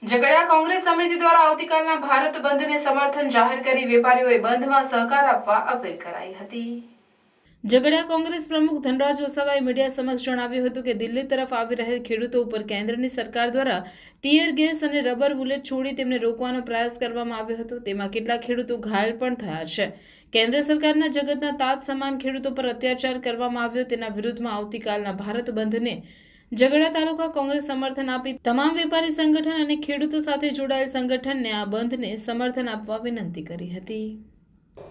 ઝઘડિયા કોંગ્રેસ સમિતિ દ્વારા આવતીકાલના ભારત બંધને સમર્થન જાહેર કરી વેપારીઓએ બંધમાં સહકાર આપવા અપીલ કરાઈ હતી। ઝઘડિયા કોંગ્રેસ પ્રમુખ ધનરાજ વસાવાએ મીડિયા સમક્ષ જણાવ્યું હતું કે દિલ્હી તરફ આવી રહેલ ખેડૂતો ઉપર કેન્દ્રની સરકાર દ્વારા ટીયર ગેસ અને રબર બુલેટ છોડી તેમને રોકવાનો પ્રયાસ કરવામાં આવ્યો હતો। તેમાં કેટલાક ખેડૂતો ઘાયલ પણ થયા છે। કેન્દ્ર સરકારના જગતના તાત સમાન ખેડૂતો પર અત્યાચાર કરવામાં આવ્યો, તેના વિરુદ્ધમાં આવતીકાલના ભારત બંધને ઝઘડિયા તાલુકા કોંગ્રેસ સમર્થન આપી તમામ વેપારી સંગઠન અને ખેડૂતો સાથે જોડાયેલ સંગઠનને આ બંધને સમર્થન આપવા વિનંતી કરી હતી।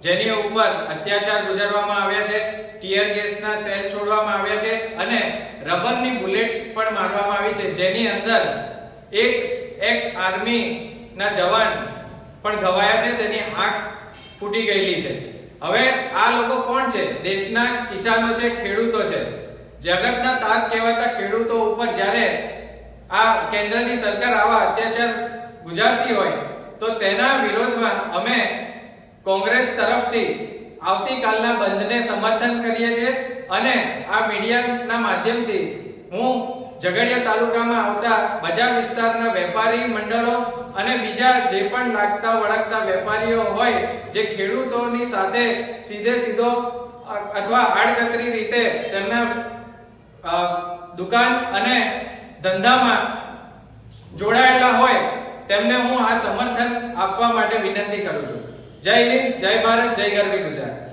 જેની ઉપર અત્યાચાર ગુજારવામાં આવ્યા છે, ટીયર ગેસના સેલ છોડવામાં આવ્યા છે અને રબરની બુલેટ પણ મારવામાં આવી છે, જેની અંદર એક એક્સ આર્મી ના જવાન પણ ઘવાયા છે, તેની આંખ ફૂટી ગયેલી છે। હવે આ લોકો કોણ છે? દેશના કિસાનો છે, ખેડૂતો છે। જગતના તાત કહેવાતા ખેડૂતો ઉપર જ્યારે આ કેન્દ્રની સરકાર આવા અત્યાચાર ગુજારતી હોય તો તેના વિરોધમાં અમે કોંગ્રેસ તરફથી આવતીકાલના બંધને સમર્થન કરીએ છીએ અને આ મીડિયાના માધ્યમથી હું ઝઘડિયા તાલુકામાં આવતા બજાર વિસ્તારના વેપારી મંડળો અને બીજા જે પણ લાગતા વળગતા વેપારીઓ હોય જે ખેડૂતોની સાથે સીધો અથવા આડકતરી રીતે તેમના દુકાન અને ધંધામાં જોડાયેલા હોય તેમને હું આ સમર્થન આપવા માટે વિનંતી કરું છું। જય હિન્દ, જય ભારત, જય ગરવી ગુજરાત।